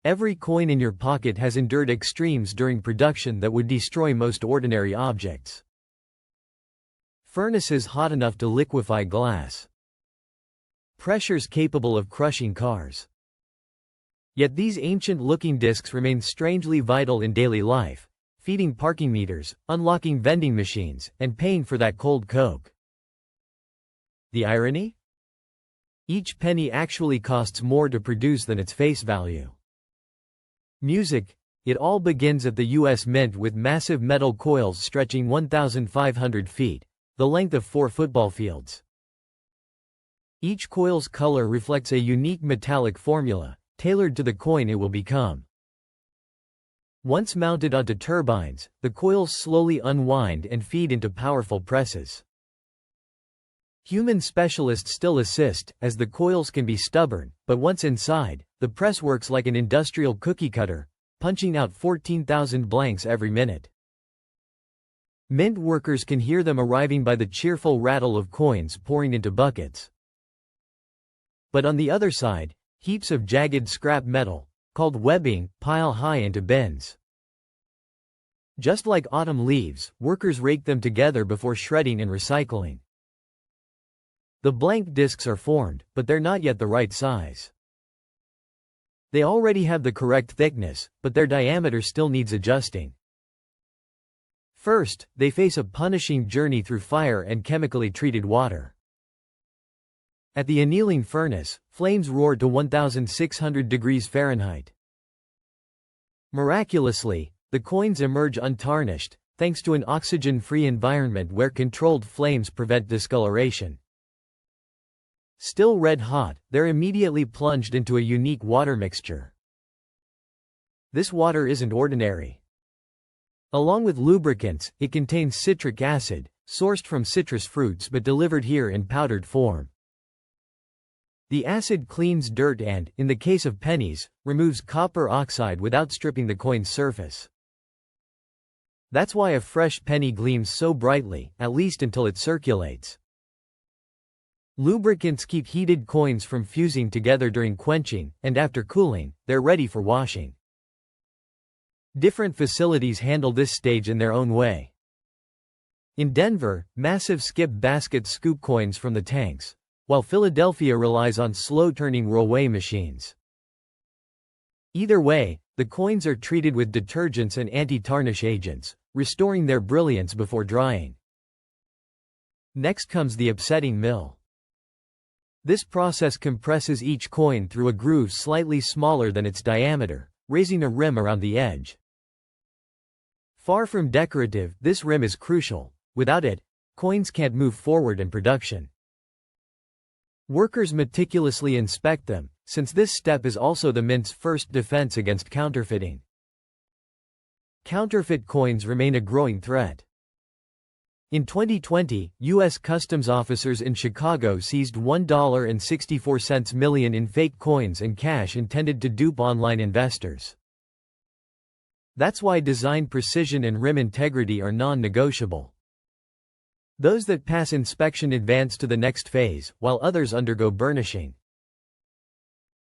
Every coin in your pocket has endured extremes during production that would destroy most ordinary objects. Furnaces hot enough to liquefy glass. Pressures capable of crushing cars. Yet these ancient-looking discs remain strangely vital in daily life, feeding parking meters, unlocking vending machines, and paying for that cold Coke. The irony? Each penny actually costs more to produce than its face value. Music. It all begins at the U.S. Mint with massive metal coils stretching 1,500 feet, the length of 4 football fields. Each coil's color reflects a unique metallic formula, tailored to the coin it will become. Once mounted onto turbines, the coils slowly unwind and feed into powerful presses. Human specialists still assist, as the coils can be stubborn, but once inside, the press works like an industrial cookie cutter, punching out 14,000 blanks every minute. Mint workers can hear them arriving by the cheerful rattle of coins pouring into buckets. But on the other side, heaps of jagged scrap metal, called webbing, pile high into bins. Just like autumn leaves, workers rake them together before shredding and recycling. The blank discs are formed, but they're not yet the right size. They already have the correct thickness, but their diameter still needs adjusting. First, they face a punishing journey through fire and chemically treated water. At the annealing furnace, flames roar to 1,600 degrees Fahrenheit. Miraculously, the coins emerge untarnished, thanks to an oxygen-free environment where controlled flames prevent discoloration. Still red hot, they're immediately plunged into a unique water mixture. This water isn't ordinary. Along with lubricants, it contains citric acid, sourced from citrus fruits but delivered here in powdered form. The acid cleans dirt and, in the case of pennies, removes copper oxide without stripping the coin's surface. That's why a fresh penny gleams so brightly, at least until it circulates. Lubricants keep heated coins from fusing together during quenching, and after cooling, they're ready for washing. Different facilities handle this stage in their own way. In Denver, massive skip baskets scoop coins from the tanks, while Philadelphia relies on slow-turning rollway machines. Either way, the coins are treated with detergents and anti-tarnish agents, restoring their brilliance before drying. Next comes the upsetting mill. This process compresses each coin through a groove slightly smaller than its diameter, raising a rim around the edge. Far from decorative, this rim is crucial. Without it, coins can't move forward in production. Workers meticulously inspect them, since this step is also the mint's first defense against counterfeiting. Counterfeit coins remain a growing threat. In 2020, U.S. Customs officers in Chicago seized $1.64 million in fake coins and cash intended to dupe online investors. That's why design precision and rim integrity are non-negotiable. Those that pass inspection advance to the next phase, while others undergo burnishing.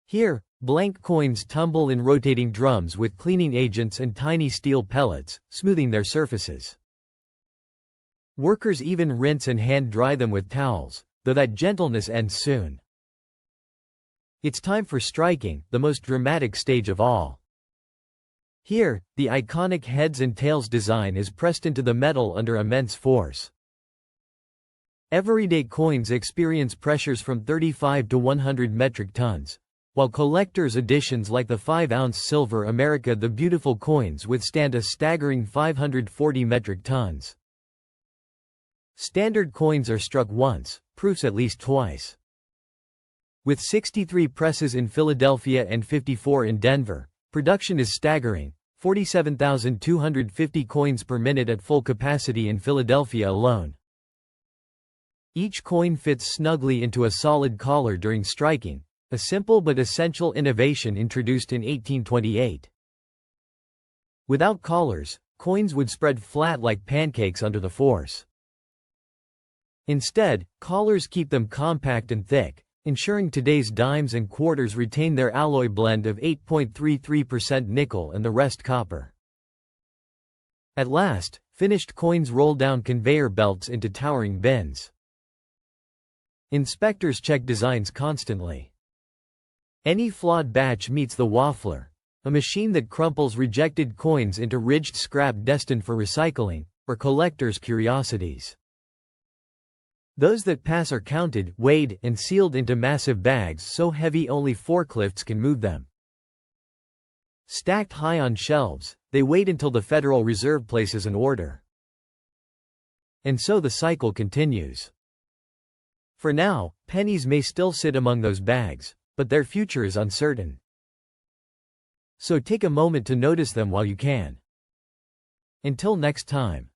Here, blank coins tumble in rotating drums with cleaning agents and tiny steel pellets, smoothing their surfaces. Workers even rinse and hand-dry them with towels, though that gentleness ends soon. It's time for striking, the most dramatic stage of all. Here, the iconic heads and tails design is pressed into the metal under immense force. Everyday coins experience pressures from 35 to 100 metric tons, while collector's editions like the 5-ounce silver America the Beautiful coins withstand a staggering 540 metric tons. Standard coins are struck once, proofs at least twice. With 63 presses in Philadelphia and 54 in Denver, production is staggering, 47,250 coins per minute at full capacity in Philadelphia alone. Each coin fits snugly into a solid collar during striking, a simple but essential innovation introduced in 1828. Without collars, coins would spread flat like pancakes under the force. Instead, collars keep them compact and thick, ensuring today's dimes and quarters retain their alloy blend of 8.33% nickel and the rest copper. At last, finished coins roll down conveyor belts into towering bins. Inspectors check designs constantly. Any flawed batch meets the waffler, a machine that crumples rejected coins into ridged scrap destined for recycling, or collectors' curiosities. Those that pass are counted, weighed, and sealed into massive bags so heavy only forklifts can move them. Stacked high on shelves, they wait until the Federal Reserve places an order. And so the cycle continues. For now, pennies may still sit among those bags, but their future is uncertain. So take a moment to notice them while you can. Until next time.